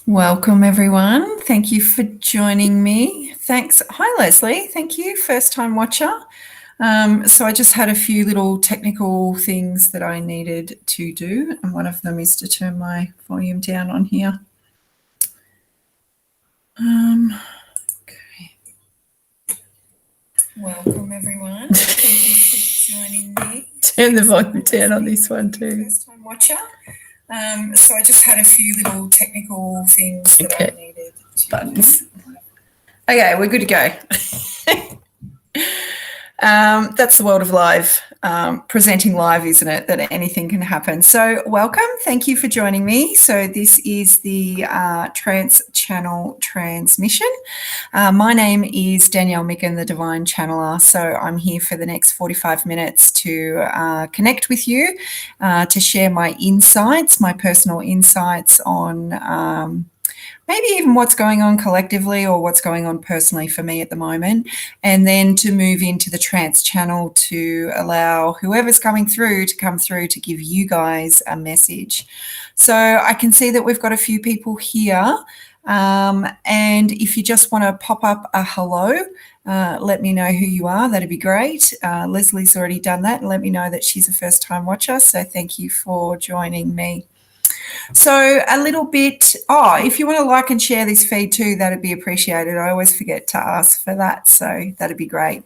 Welcome, everyone. Thank you for joining me. Thanks. Hi, Leslie. Thank you. First time watcher. So I just had a few little technical things that I needed to do, and one of them is to turn my volume down on here. Okay. Welcome, everyone. Thank you for joining me. Turn the volume down on this one too. First time watcher. So I just had a few little technical things that I needed to buttons. Okay, we're good to go. That's the world of live, presenting live, isn't it? That anything can happen. So welcome. Thank you for joining me. So this is the Trance Channel transmission. My name is Danielle Micken, the Divine Channeler. So I'm here for the next 45 minutes to connect with you, to share my insights, my personal insights on maybe even what's going on collectively or what's going on personally for me at the moment, and then to move into the Trance Channel to allow whoever's coming through to come through to give you guys a message. So I can see that we've got a few people here, and if you just want to pop up a hello, let me know who you are. That'd be great. Leslie's already done that and let me know that she's a first-time watcher, so thank you for joining me. So a little bit, if you want to like and share this feed too, that'd be appreciated. I always forget to ask for that, so that'd be great.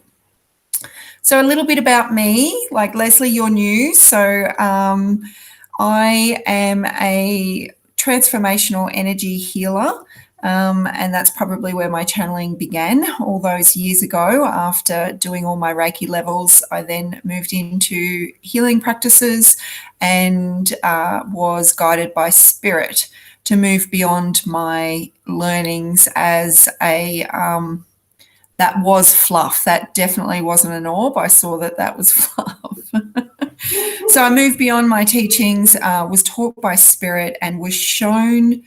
So a little bit about me, like Leslie, you're new. So I am a transformational energy healer. And that's probably where my channeling began all those years ago. After doing all my Reiki levels, I then moved into healing practices and was guided by spirit to move beyond my learnings as a that was fluff. That definitely wasn't an orb. I saw that was fluff. So I moved beyond my teachings, was taught by spirit, and was shown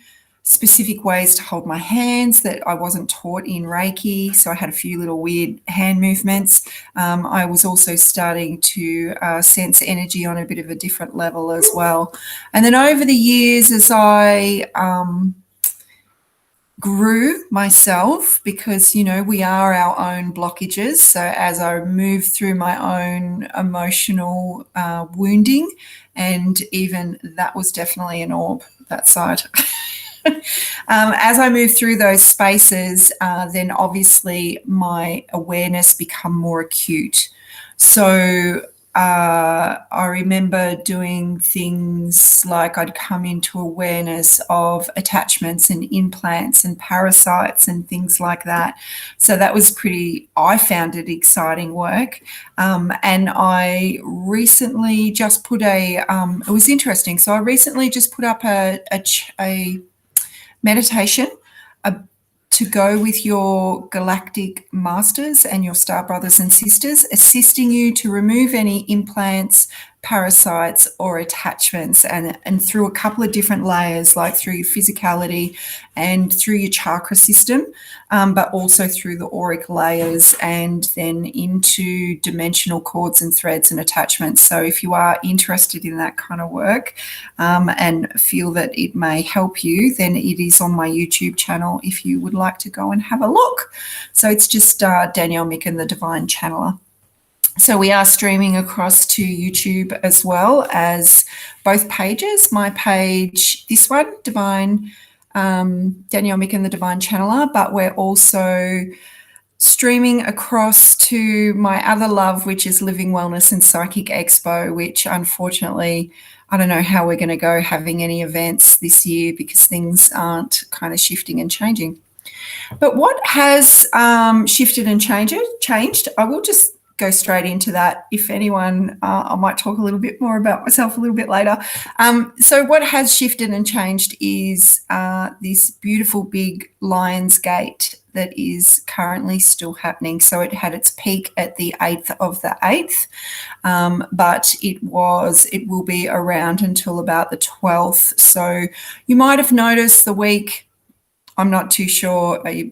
specific ways to hold my hands that I wasn't taught in Reiki. So I had a few little weird hand movements. I was also starting to sense energy on a bit of a different level as well. And then over the years, as I grew myself, because, you know, we are our own blockages. So as I moved through my own emotional wounding, and even that was definitely an orb, that side. As I move through those spaces, then obviously my awareness become more acute. So I remember doing things like I'd come into awareness of attachments and implants and parasites and things like that. So that was I found it exciting work. And I recently just put it was interesting. So I recently just put up a meditation to go with your Galactic Masters and your Star Brothers and Sisters, assisting you to remove any implants, parasites or attachments, and through a couple of different layers, like through your physicality and through your chakra system, but also through the auric layers and then into dimensional cords and threads and attachments. So if you are interested in that kind of work and feel that it may help you, then it is on my YouTube channel if you would like to go and have a look. So it's just Danielle Micken, the Divine Channeler. So we are streaming across to YouTube as well as both pages. My page, this one, Divine, Danielle Micken, the Divine Channeler, but we're also streaming across to my other love, which is Living Wellness and Psychic Expo, which unfortunately, I don't know how we're going to go having any events this year because things aren't kind of shifting and changing. But what has shifted and changed, I will just go straight into that. If anyone, I might talk a little bit more about myself a little bit later. So what has shifted and changed is this beautiful big Lion's Gate that is currently still happening. So it had its peak at the 8th of the 8th, but it will be around until about the 12th. So you might have noticed the week, I'm not too sure, are you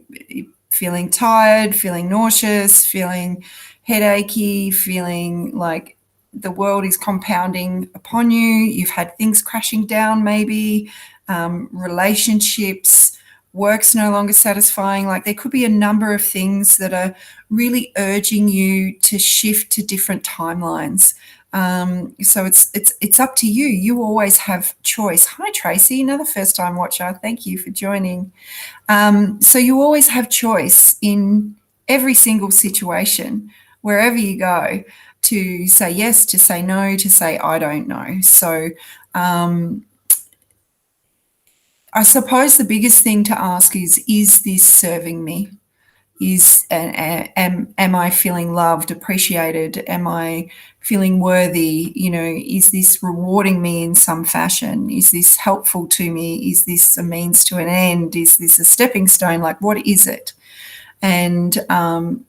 feeling tired, feeling nauseous, feeling headachy, feeling like the world is compounding upon you. You've had things crashing down maybe, relationships, work's no longer satisfying. Like there could be a number of things that are really urging you to shift to different timelines. So it's up to you. You always have choice. Hi, Tracy, another first-time watcher. Thank you for joining. So you always have choice in every single situation, wherever you go, to say yes, to say no, to say I don't know. So I suppose the biggest thing to ask is this serving me? Am I feeling loved, appreciated? Am I feeling worthy? You know, is this rewarding me in some fashion? Is this helpful to me? Is this a means to an end? Is this a stepping stone? Like, what is it? And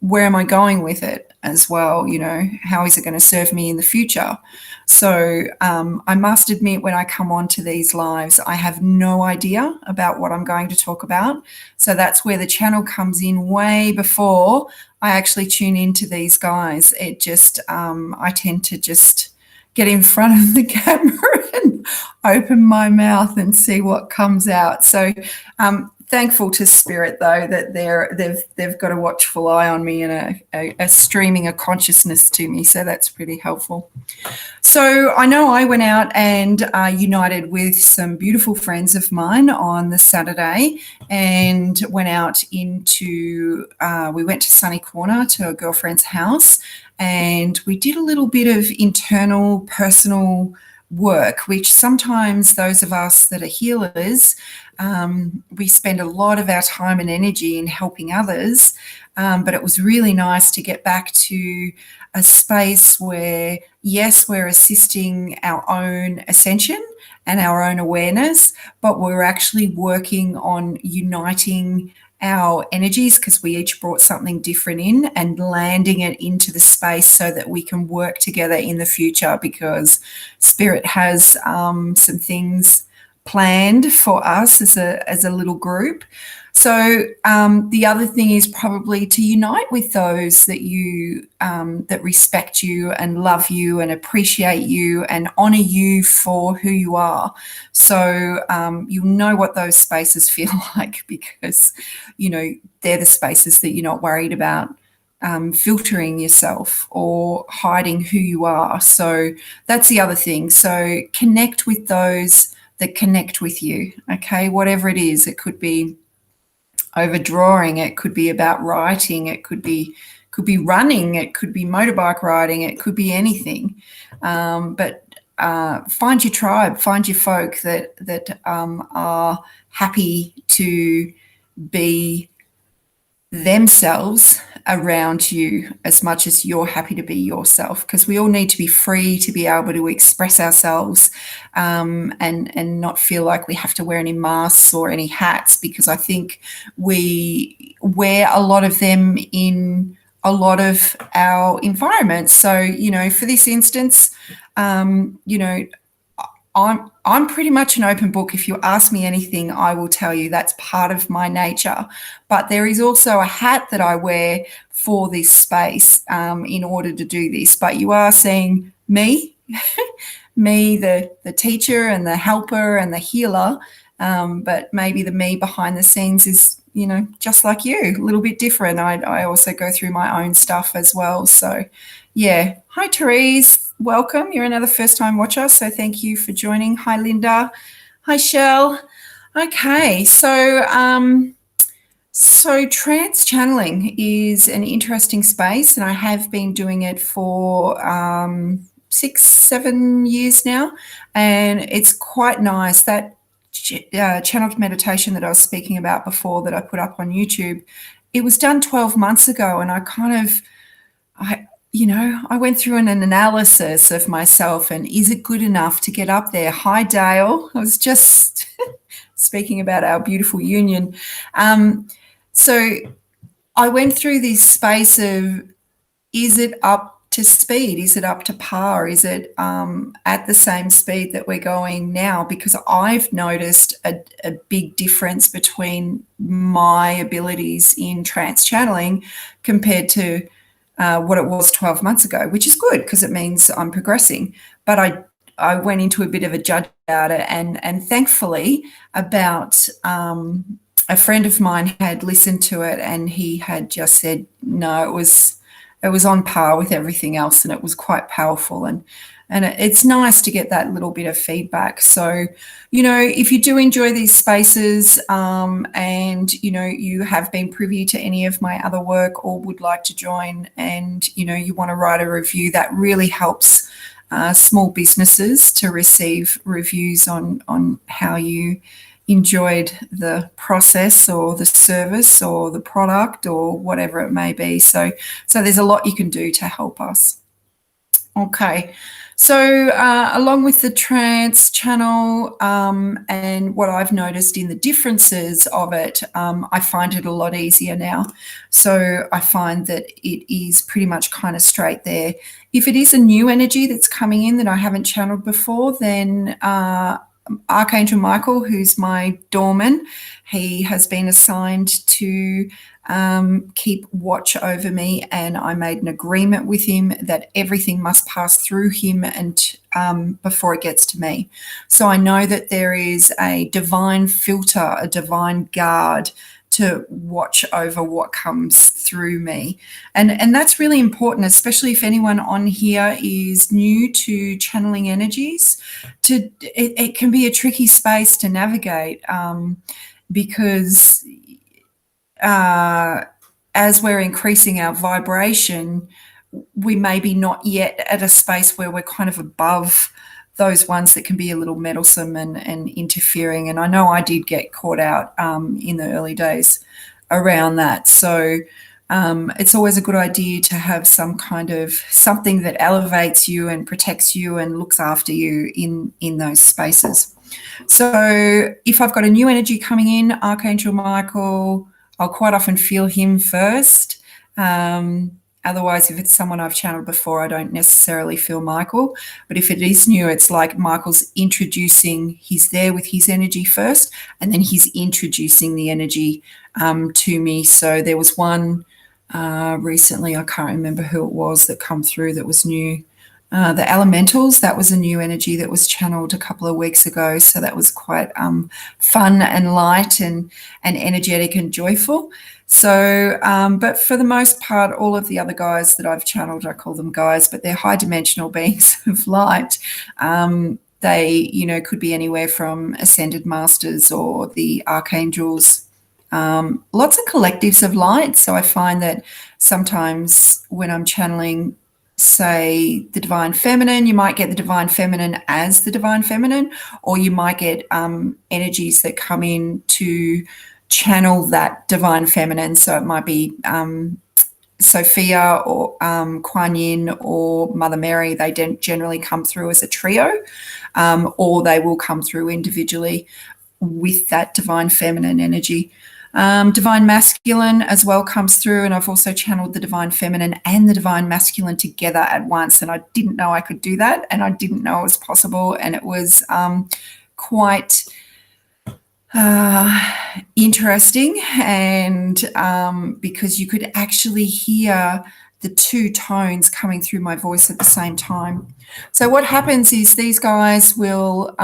where am I going with it as well? You know, how is it going to serve me in the future? So I must admit, when I come on to these lives, I have no idea about what I'm going to talk about. So that's where the channel comes in way before I actually tune into these guys. It just, I tend to just get in front of the camera and open my mouth and see what comes out. So thankful to Spirit, though, that they've got a watchful eye on me and a streaming of consciousness to me. So that's pretty helpful. So I know I went out and united with some beautiful friends of mine on the Saturday and went out into, we went to Sunny Corner to a girlfriend's house, and we did a little bit of internal personal work, which sometimes those of us that are healers, we spend a lot of our time and energy in helping others, but it was really nice to get back to a space where, yes, we're assisting our own ascension and our own awareness, but we're actually working on uniting our energies, because we each brought something different in, and landing it into the space so that we can work together in the future, because Spirit has some things planned for us as a little group. So the other thing is probably to unite with those that you that respect you and love you and appreciate you and honor you for who you are. So you'll know what those spaces feel like, because you know they're the spaces that you're not worried about filtering yourself or hiding who you are. So that's the other thing. So connect with those that connect with you. Okay, whatever it is, it could be overdrawing, it could be about writing, it could be running, it could be motorbike riding, it could be anything. But find your tribe, find your folk that are happy to be themselves around you as much as you're happy to be yourself, because we all need to be free to be able to express ourselves and not feel like we have to wear any masks or any hats, because I think we wear a lot of them in a lot of our environments. So, you know, for this instance, you know, I'm pretty much an open book. If you ask me anything, I will tell you. That's part of my nature. But there is also a hat that I wear for this space in order to do this. But you are seeing me, me, the teacher and the helper and the healer. But maybe the me behind the scenes is, you know, just like you, a little bit different. I also go through my own stuff as well. So, yeah. Hi, Teresa. Welcome. You're another first-time watcher, so thank you for joining. Hi, Linda. Hi, Shell. Okay, so trance channeling is an interesting space, and I have been doing it for 6-7 years now, and it's quite nice. That channeled meditation that I was speaking about before that I put up on YouTube, it was done 12 months ago, and I went through an analysis of myself and is it good enough to get up there? Hi, Dale. I was just speaking about our beautiful union. So I went through this space of, is it up to speed? Is it up to par? Is it at the same speed that we're going now? Because I've noticed a big difference between my abilities in trance channeling compared to what it was 12 months ago, which is good because it means I'm progressing. But I went into a bit of a judge about it, and thankfully about a friend of mine had listened to it, and he had just said, no, it was on par with everything else, and it was quite powerful. And it's nice to get that little bit of feedback. So, you know, if you do enjoy these spaces, and, you know, you have been privy to any of my other work or would like to join, and, you know, you want to write a review, that really helps small businesses to receive reviews on how you enjoyed the process or the service or the product or whatever it may be. So there's a lot you can do to help us. Okay, so along with the Trance Channel, and what I've noticed in the differences of it, I find it a lot easier now. So I find that it is pretty much kind of straight there. If it is a new energy that's coming in that I haven't channeled before, then Archangel Michael, who's my doorman, he has been assigned to keep watch over me, and I made an agreement with him that everything must pass through him and before it gets to me. So I know that there is a divine filter, a divine guard to watch over what comes through me. And that's really important, especially if anyone on here is new to channeling energies. It can be a tricky space to navigate, because as we're increasing our vibration, we may be not yet at a space where we're kind of above those ones that can be a little meddlesome and interfering. And I know I did get caught out in the early days around that. So it's always a good idea to have some kind of something that elevates you and protects you and looks after you in those spaces. So if I've got a new energy coming in, Archangel Michael, I'll quite often feel him first. Otherwise, if it's someone I've channeled before, I don't necessarily feel Michael. But if it is new, it's like Michael's introducing, he's there with his energy first, and then he's introducing the energy to me. So there was one recently, I can't remember who it was that come through that was new. The elementals, that was a new energy that was channeled a couple of weeks ago. So that was quite fun and light and energetic and joyful. So, but for the most part, all of the other guys that I've channeled, I call them guys, but they're high dimensional beings of light. They, you know, could be anywhere from ascended masters or the archangels. Lots of collectives of light. So I find that sometimes when I'm channeling, say, the divine feminine, you might get the divine feminine as the divine feminine, or you might get energies that come in to channel that divine feminine. So it might be Sophia or Kuan Yin or Mother Mary. They generally come through as a trio, or they will come through individually with that divine feminine energy. Divine masculine as well comes through, and I've also channeled the divine feminine and the divine masculine together at once, and I didn't know I could do that, and I didn't know it was possible, and it was quite interesting, and because you could actually hear the two tones coming through my voice at the same time. So what happens is these guys will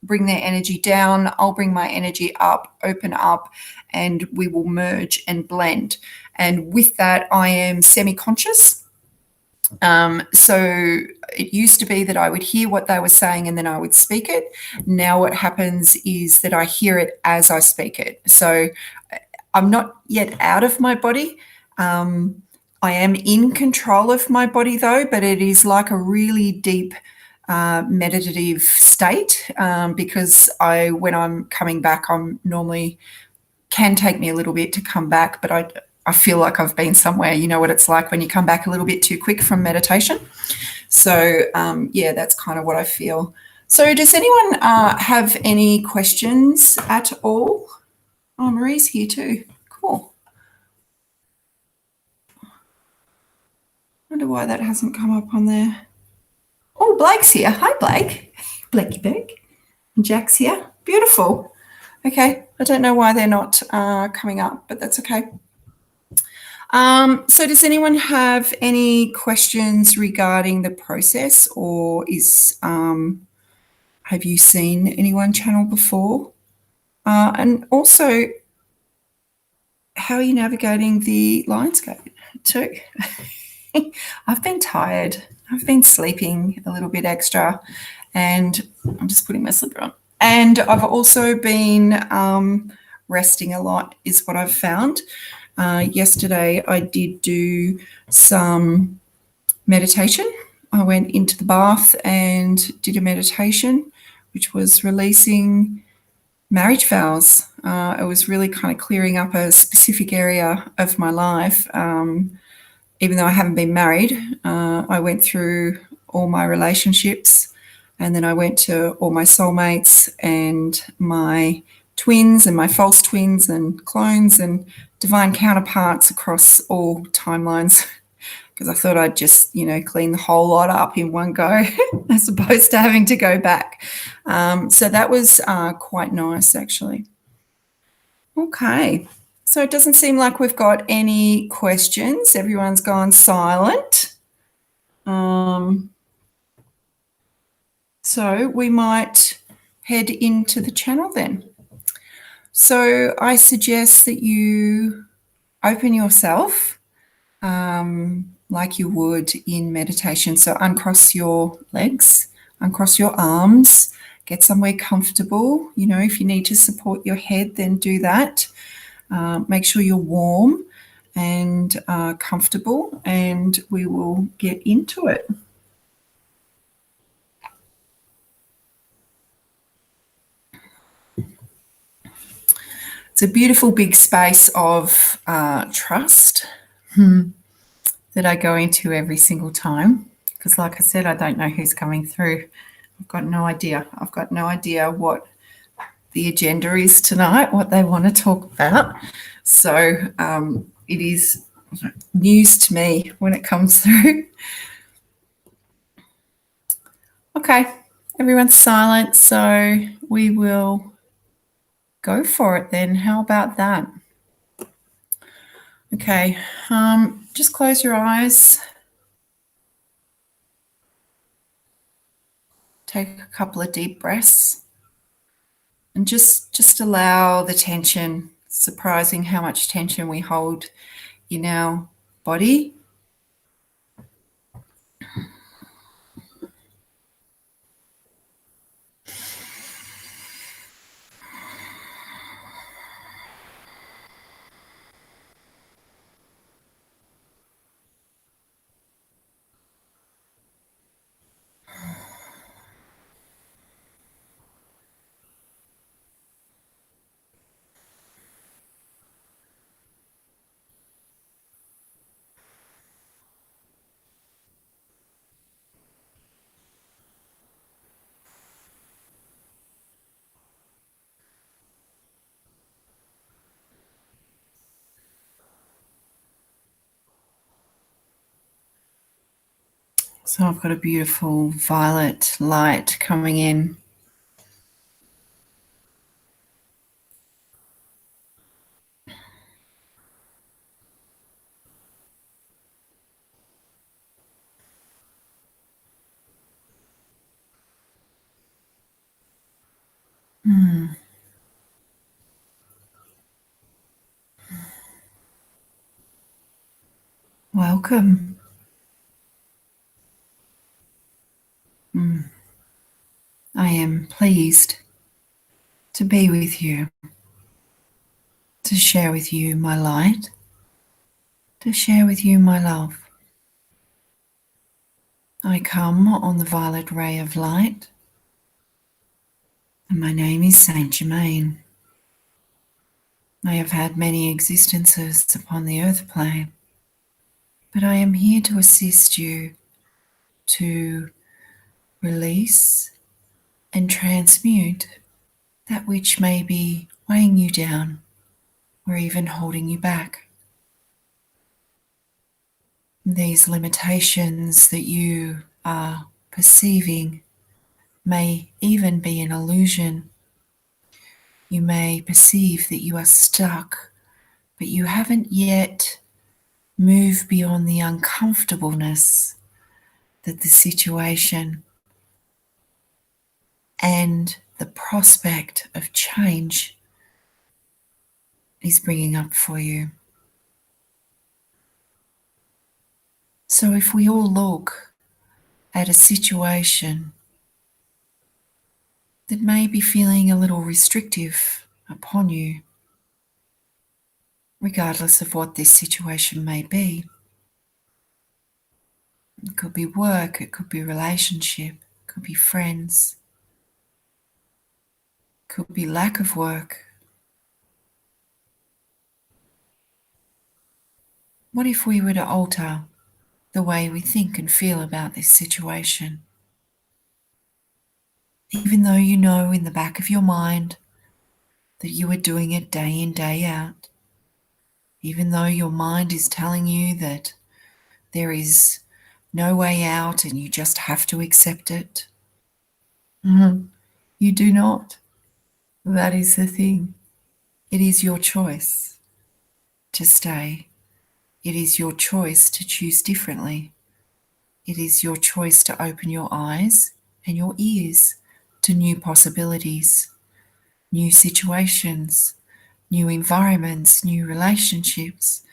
bring their energy down, I'll bring my energy up, open up, and we will merge and blend. And with that, I am semi-conscious. So it used to be that I would hear what they were saying and then I would speak it. Now what happens is that I hear it as I speak it. So I'm not yet out of my body. I am in control of my body though, but it is like a really deep meditative state, because when I'm coming back, I'm normally can take me a little bit to come back, but I feel like I've been somewhere. You know what it's like when you come back a little bit too quick from meditation. So yeah, that's kind of what I feel. So does anyone have any questions at all? Oh, Marie's here too. Cool. I wonder why that hasn't come up on there. Oh, Blake's here. Hi, Blake. Blakey Blake. And Jack's here. Beautiful. Okay. I don't know why they're not coming up, but that's okay. So does anyone have any questions regarding the process, or have you seen anyone channel before? And also, how are you navigating the Lionsgate too? I've been tired. I've been sleeping a little bit extra, and I'm just putting my slipper on. And I've also been resting a lot, is what I've found. Yesterday, I did do some meditation. I went into the bath and did a meditation, which was releasing marriage vows. It was really kind of clearing up a specific area of my life. Even though I haven't been married, I went through all my relationships, and then I went to all my soulmates and my twins and my false twins and clones and divine counterparts across all timelines, because I thought I'd just, clean the whole lot up in one go as opposed to having to go back. So that was quite nice, actually. Okay. So it doesn't seem like we've got any questions. Everyone's gone silent. So we might head into the channel then. So I suggest that you open yourself like you would in meditation. So uncross your legs, uncross your arms, get somewhere comfortable. If you need to support your head, then do that. Make sure you're warm and comfortable, and we will get into it. It's a beautiful big space of trust that I go into every single time, because like I said, I don't know who's coming through. I've got no idea. I've got no idea what the agenda is tonight, what they want to talk about. So it is news to me when it comes through. Okay, everyone's silent, so we will go for it then. How about that? Okay, just close your eyes. Take a couple of deep breaths and just allow the tension. It's surprising how much tension we hold in our body. So I've got a beautiful violet light coming in. Welcome. I am pleased to be with you, to share with you my light, to share with you my love. I come on the violet ray of light, and my name is Saint Germain. I have had many existences upon the earth plane, but I am here to assist you to release and transmute that which may be weighing you down or even holding you back. These limitations that you are perceiving may even be an illusion. You may perceive that you are stuck, but you haven't yet moved beyond the uncomfortableness that the situation and the prospect of change is bringing up for you. So if we all look at a situation that may be feeling a little restrictive upon you, regardless of what this situation may be. It could be work, it could be relationship, it could be friends, it could be lack of work. What if we were to alter the way we think and feel about this situation? Even though you know in the back of your mind that you are doing it day in, day out, even though your mind is telling you that there is no way out and you just have to accept it, you do not. That is the thing. It is your choice to stay. It is your choice to choose differently. It is your choice to open your eyes and your ears to new possibilities, new situations, new environments, new relationships,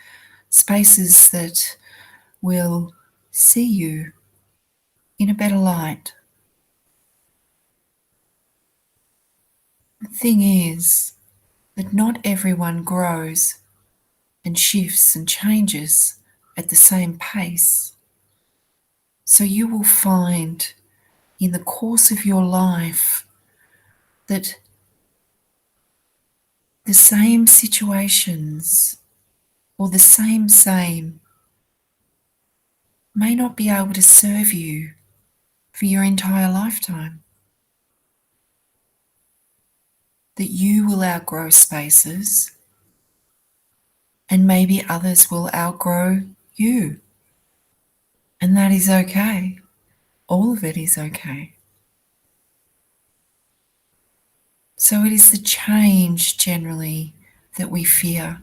spaces that will see you in a better light. The thing is that not everyone grows and shifts and changes at the same pace. So you will find in the course of your life that the same situations or the same may not be able to serve you for your entire lifetime. That you will outgrow spaces and maybe others will outgrow you. And that is okay. All of it is okay. So it is the change generally that we fear,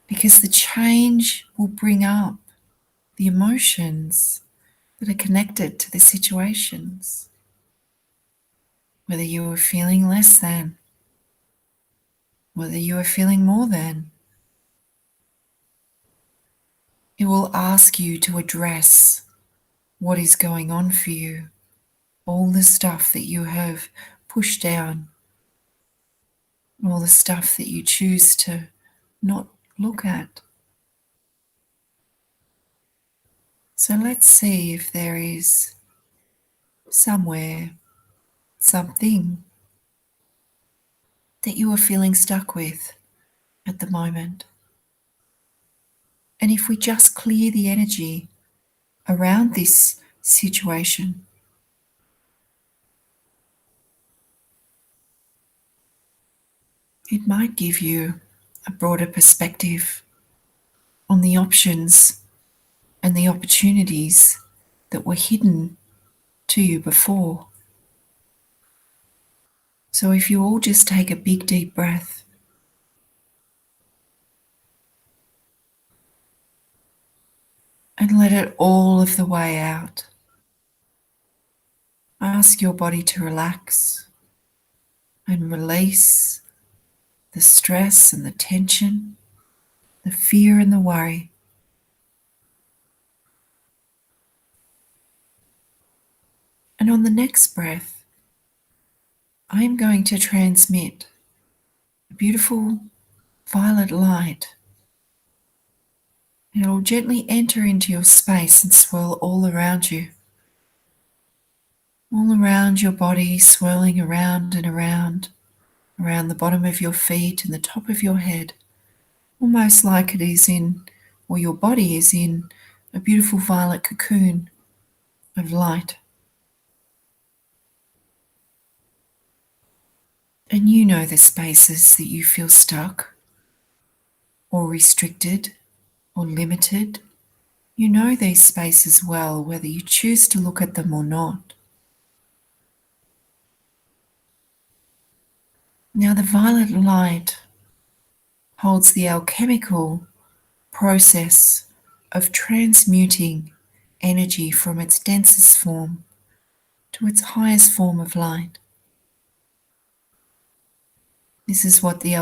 because the change will bring up the emotions that are connected to the situations. Whether you are feeling less than, whether you are feeling more than, it will ask you to address what is going on for you, all the stuff that you have pushed down, all the stuff that you choose to not look at. So let's see if there is somewhere, something that you are feeling stuck with at the moment. And if we just clear the energy around this situation, it might give you a broader perspective on the options and the opportunities that were hidden to you before. So if you all just take a big deep breath and let it all of the way out. Ask your body to relax and release the stress and the tension, the fear and the worry. And on the next breath, I am going to transmit a beautiful violet light. And it will gently enter into your space and swirl all around you. All around your body, swirling around and around the bottom of your feet and the top of your head. Almost like it is in, or your body is in, a beautiful violet cocoon of light. And you know the spaces that you feel stuck or restricted or limited. You know these spaces well, whether you choose to look at them or not. Now the violet light holds the alchemical process of transmuting energy from its densest form to its highest form of light. This is what the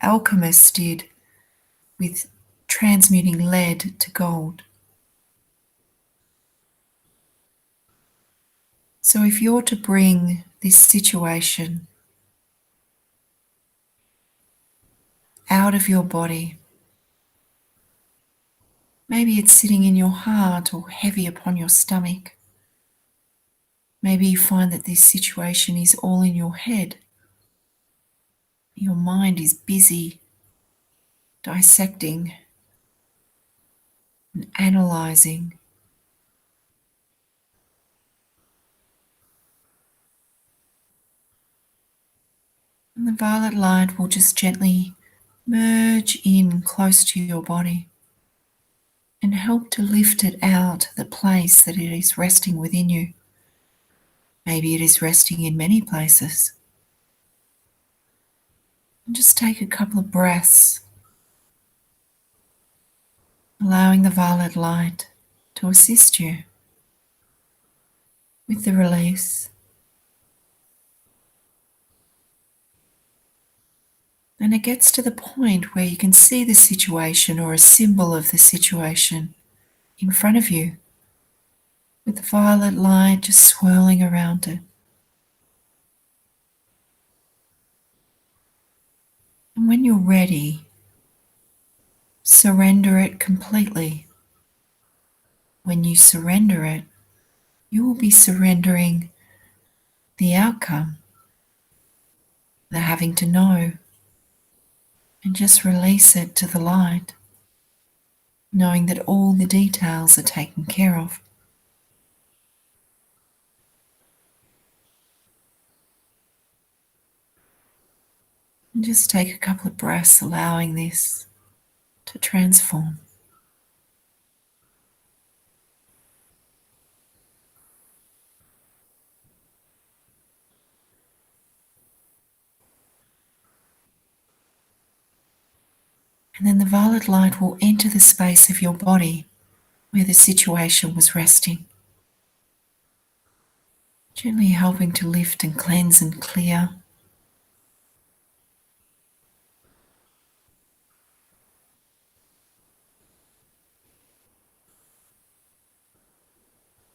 alchemists did with transmuting lead to gold. So if you're to bring this situation out of your body, maybe it's sitting in your heart or heavy upon your stomach. Maybe you find that this situation is all in your head. Your mind is busy dissecting and analysing. And the violet light will just gently merge in close to your body and help to lift it out of the place that it is resting within you. Maybe it is resting in many places. And just take a couple of breaths, allowing the violet light to assist you with the release. And it gets to the point where you can see the situation or a symbol of the situation in front of you, with the violet light just swirling around it. And when you're ready, surrender it completely. When you surrender it, you will be surrendering the outcome, the having to know, and just release it to the light, knowing that all the details are taken care of. And just take a couple of breaths, allowing this to transform. And then the violet light will enter the space of your body where the situation was resting, gently helping to lift and cleanse and clear.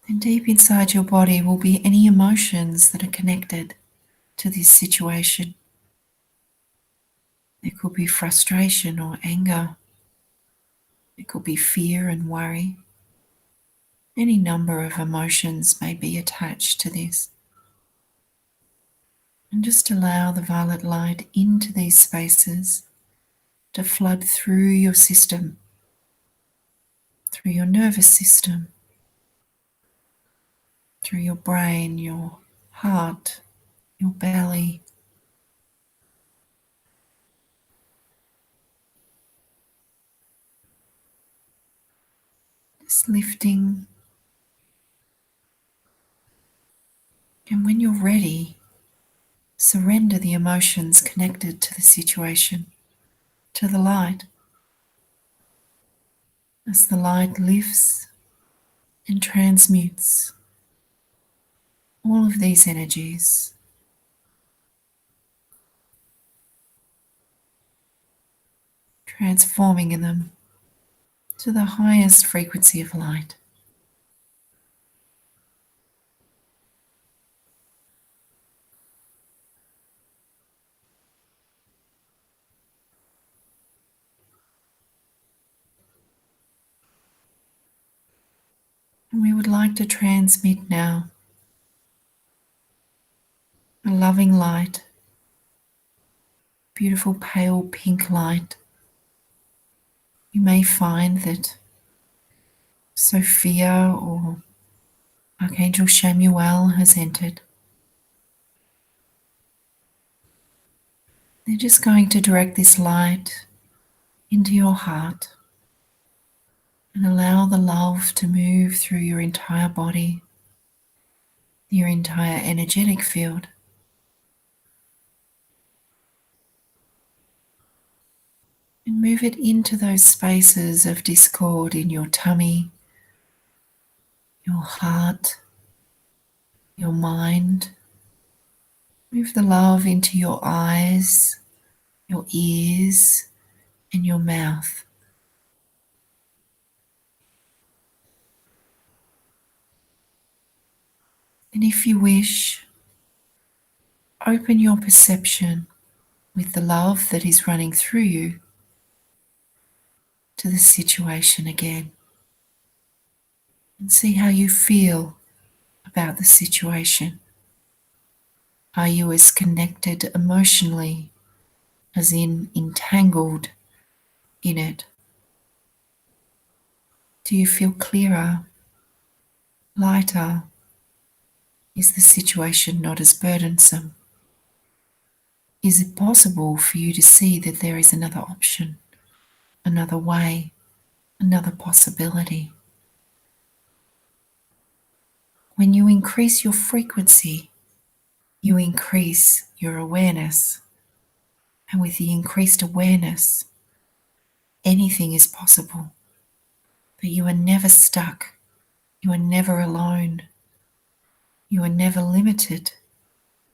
And deep inside your body will be any emotions that are connected to this situation. There could be frustration or anger. It could be fear and worry. Any number of emotions may be attached to this. And just allow the violet light into these spaces to flood through your system, through your nervous system, through your brain, your heart, your belly. Just lifting. And when you're ready, surrender the emotions connected to the situation, to the light. As the light lifts and transmutes all of these energies, transforming in them to the highest frequency of light. And we would like to transmit now a loving light, beautiful pale pink light. You may find that Sophia or Archangel Michael has entered. They're just going to direct this light into your heart and allow the love to move through your entire body, your entire energetic field. And move it into those spaces of discord in your tummy, your heart, your mind. Move the love into your eyes, your ears, and your mouth. And if you wish, open your perception with the love that is running through you to the situation again. And see how you feel about the situation. Are you as connected emotionally as in entangled in it? Do you feel clearer, lighter? Is the situation not as burdensome? Is it possible for you to see that there is another option, another way, another possibility? When you increase your frequency, you increase your awareness. And with the increased awareness, anything is possible. That you are never stuck. You are never alone. You are never limited.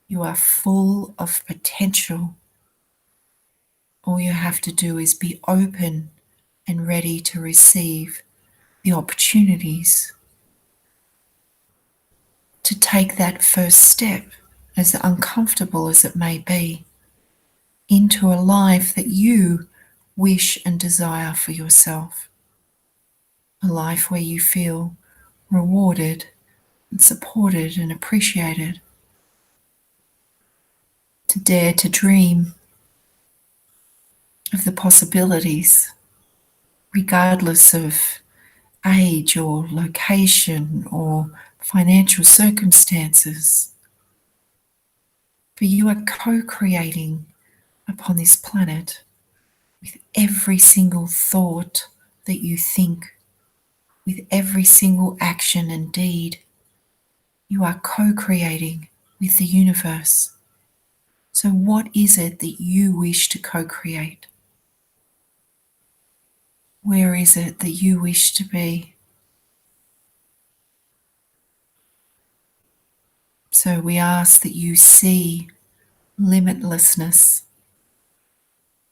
You are full of potential. All you have to do is be open and ready to receive the opportunities to take that first step, as uncomfortable as it may be, into a life that you wish and desire for yourself. A life where you feel rewarded and supported and appreciated. To dare to dream of the possibilities, regardless of age or location or financial circumstances. For you are co-creating upon this planet with every single thought that you think, with every single action and deed. You are co-creating with the universe. So what is it that you wish to co-create? Where is it that you wish to be? So we ask that you see limitlessness,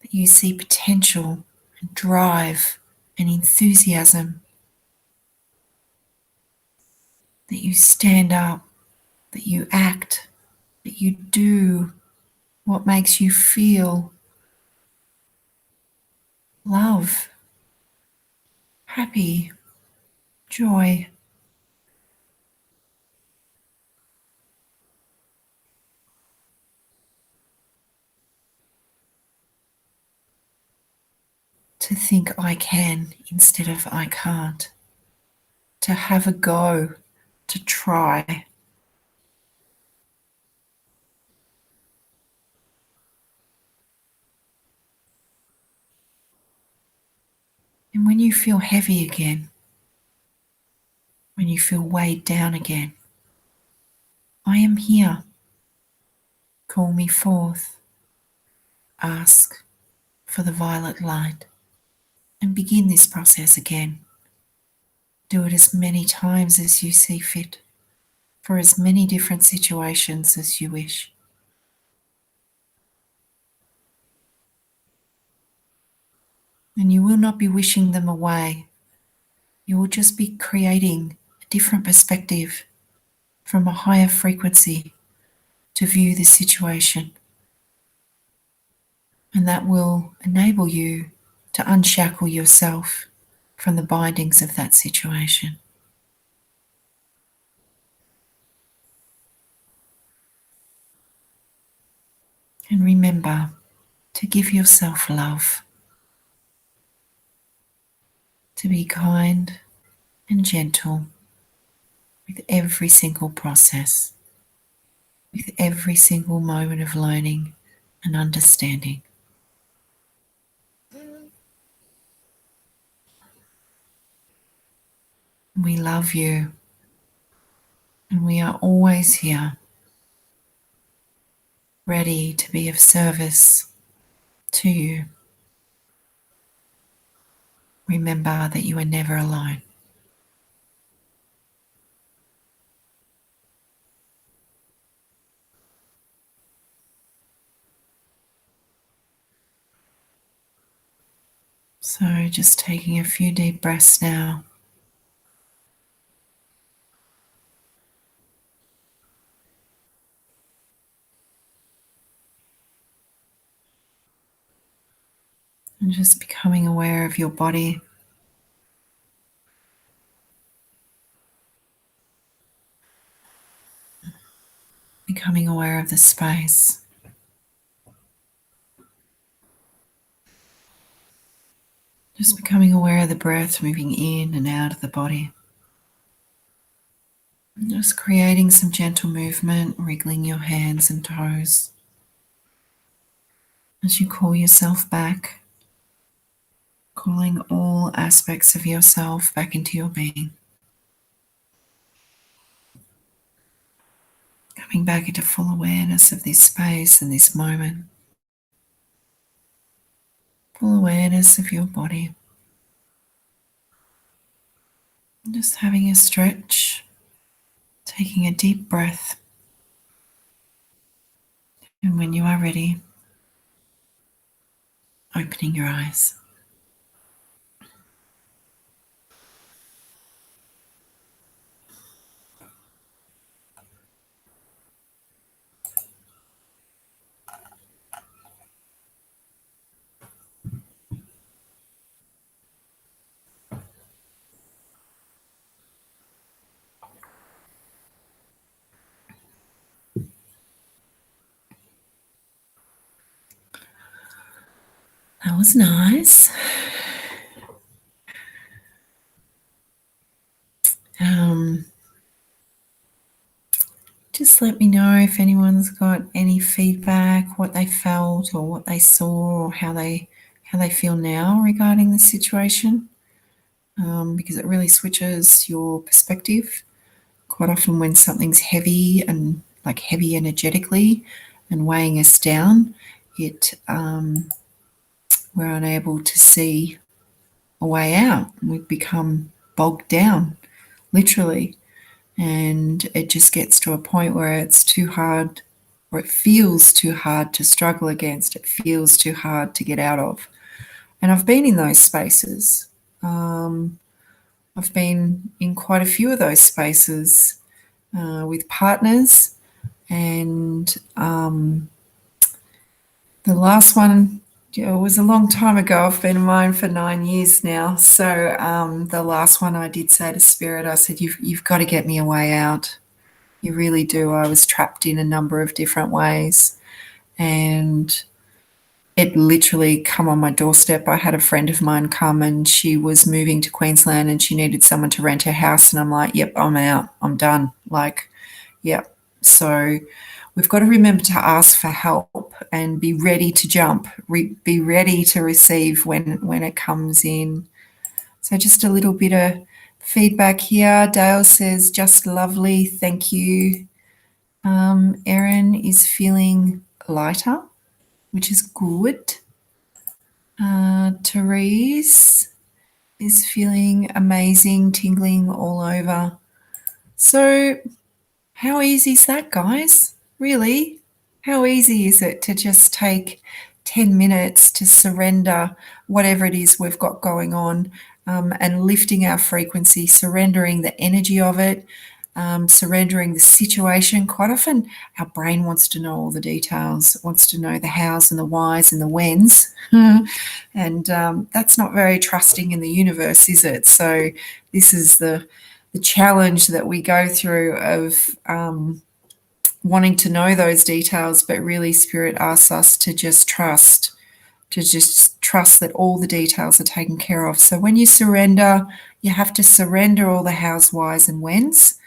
that you see potential and drive and enthusiasm, that you stand up, that you act, that you do what makes you feel love, happy, joy. To think I can instead of I can't. To have a go, to try. And when you feel heavy again, when you feel weighed down again, I am here. Call me forth. Ask for the violet light and begin this process again. Do it as many times as you see fit, for as many different situations as you wish. And you will not be wishing them away. You will just be creating a different perspective from a higher frequency to view the situation. And that will enable you to unshackle yourself from the bindings of that situation. And remember to give yourself love, to be kind and gentle with every single process, with every single moment of learning and understanding. We love you, and we are always here, ready to be of service to you. Remember that you are never alone. So just taking a few deep breaths now. And just becoming aware of your body. Becoming aware of the space. Just becoming aware of the breath moving in and out of the body. Just creating some gentle movement, wriggling your hands and toes as you call yourself back, calling all aspects of yourself back into your being. Coming back into full awareness of this space and this moment. Full awareness of your body. Just having a stretch, taking a deep breath. And when you are ready, opening your eyes. That was nice. Just let me know if anyone's got any feedback, what they felt or what they saw or how they feel now regarding the situation, because it really switches your perspective. Quite often when something's heavy and like heavy energetically and weighing us down, we're unable to see a way out. We become bogged down, literally. And it just gets to a point where it's too hard, or it feels too hard to struggle against. It feels too hard to get out of. And I've been in those spaces. I've been in quite a few of those spaces with partners. And the last one, it was a long time ago. I've been in mine for 9 years now. So the last one I did say to Spirit, I said, you've got to get me a way out. You really do. I was trapped in a number of different ways. And it literally come on my doorstep. I had a friend of mine come and she was moving to Queensland and she needed someone to rent her house. And I'm like, yep, I'm out. I'm done. Like, yep. So we've got to remember to ask for help and be ready to jump, be ready to receive when it comes in. So just a little bit of feedback here. Dale says, just lovely. Thank you. Erin is feeling lighter, which is good. Teresa is feeling amazing, tingling all over. So how easy is that, guys? Really? How easy is it to just take 10 minutes to surrender whatever it is we've got going on, and lifting our frequency, surrendering the energy of it, surrendering the situation. Quite often our brain wants to know all the details, wants to know the hows and the whys and the whens. And that's not very trusting in the universe, is it? So this is the challenge that we go through of wanting to know those details, but really Spirit asks us to just trust that all the details are taken care of. So when you surrender, you have to surrender all the hows, whys and whens.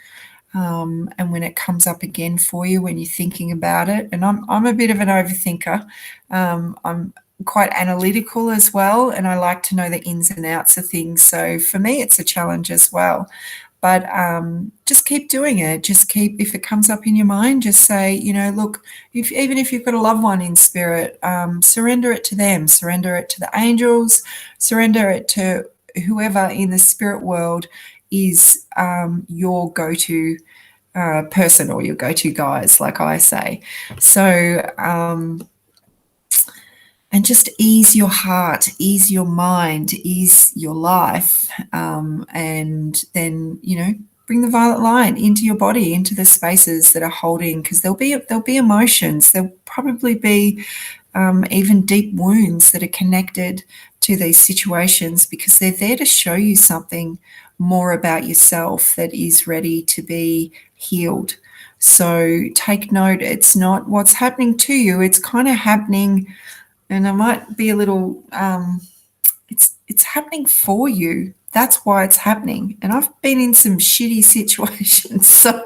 And when it comes up again for you, when you're thinking about it, and I'm a bit of an overthinker, I'm quite analytical as well, and I like to know the ins and outs of things. So for me, it's a challenge as well. But just keep doing it. Just keep, if it comes up in your mind, just say, look, even if you've got a loved one in spirit, surrender it to them, surrender it to the angels, surrender it to whoever in the spirit world is your go-to person or your go-to guys, like I say. So and just ease your heart, ease your mind, ease your life, and then, you know, bring the violet light into your body, into the spaces that are holding, because there'll be emotions. There'll probably be even deep wounds that are connected to these situations, because they're there to show you something more about yourself that is ready to be healed. So take note, it's not what's happening to you, it's kind of happening, and I might be a little, it's happening for you. That's why it's happening. And I've been in some shitty situations. So,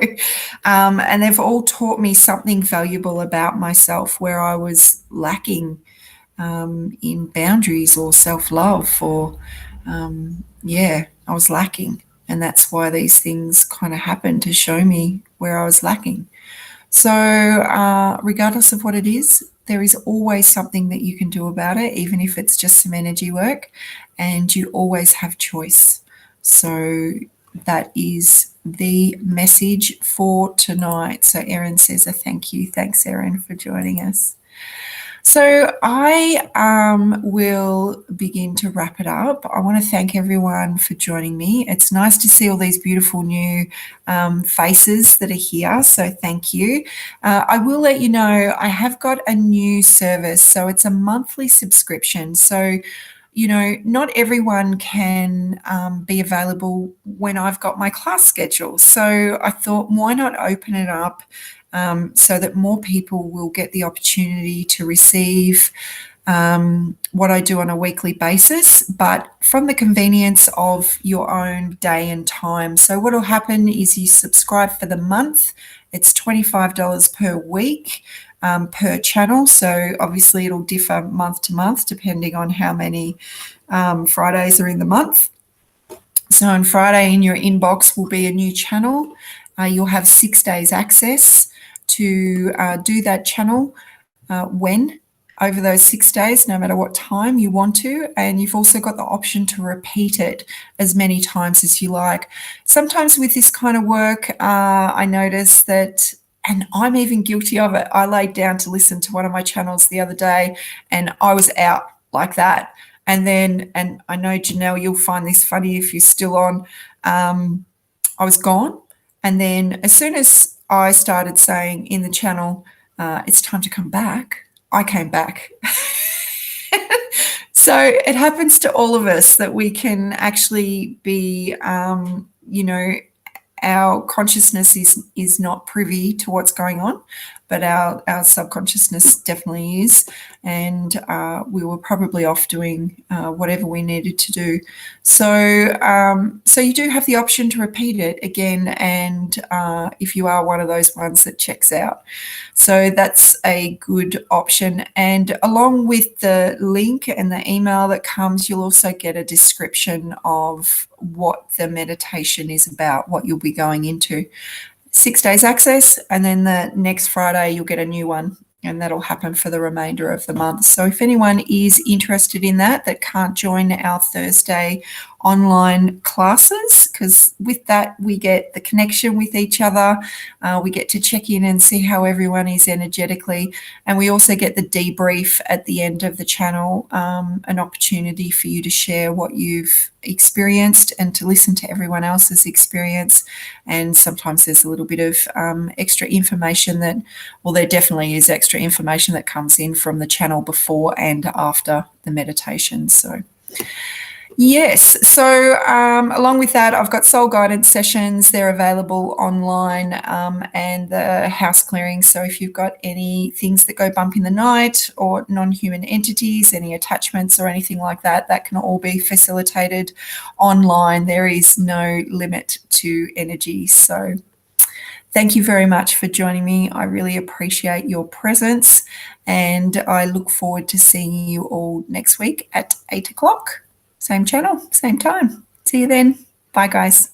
and they've all taught me something valuable about myself, where I was lacking in boundaries or self-love, or, I was lacking. And that's why these things kind of happened, to show me where I was lacking. So regardless of what it is, there is always something that you can do about it, even if it's just some energy work, and you always have choice. So that is the message for tonight. So Erin says a thank you. Thanks, Erin, for joining us. So I will begin to wrap it up. I want to thank everyone for joining me. It's nice to see all these beautiful new faces that are here, so thank you. I will let you know I have got a new service, so it's a monthly subscription. So, you know, not everyone can be available when I've got my class schedule. So I thought, why not open it up so that more people will get the opportunity to receive what I do on a weekly basis, but from the convenience of your own day and time. So what will happen is you subscribe for the month. It's $25 per week. Per channel. So obviously it'll differ month to month depending on how many Fridays are in the month. So on Friday in your inbox will be a new channel. You'll have 6 days access to do that channel when over those 6 days, no matter what time you want to. And you've also got the option to repeat it as many times as you like. Sometimes with this kind of work, I notice that, and I'm even guilty of it, I laid down to listen to one of my channels the other day and I was out like that. And then, and I know, Janelle, you'll find this funny if you're still on, I was gone. And then as soon as I started saying in the channel, it's time to come back, I came back. So it happens to all of us that we can actually be, you know, our consciousness is not privy to what's going on, but our subconsciousness definitely is. And we were probably off doing whatever we needed to do. So so you do have the option to repeat it again, and if you are one of those ones that checks out. So that's a good option. And along with the link and the email that comes, you'll also get a description of what the meditation is about, what you'll be going into. 6 days access, and then the next Friday you'll get a new one, and that'll happen for the remainder of the month. So if anyone is interested in that can't join our Thursday online classes, because with that we get the connection with each other, we get to check in and see how everyone is energetically, and we also get the debrief at the end of the channel, an opportunity for you to share what you've experienced and to listen to everyone else's experience. And sometimes there's a little bit of extra information that, well, there definitely is extra information that comes in from the channel before and after the meditation. So yes, so along with that, I've got soul guidance sessions. They're available online, and the house clearing. So if you've got any things that go bump in the night, or non-human entities, any attachments or anything like that, that can all be facilitated online. There is no limit to energy. So thank you very much for joining me. I really appreciate your presence, and I look forward to seeing you all next week at 8 o'clock. Same channel, same time. See you then. Bye, guys.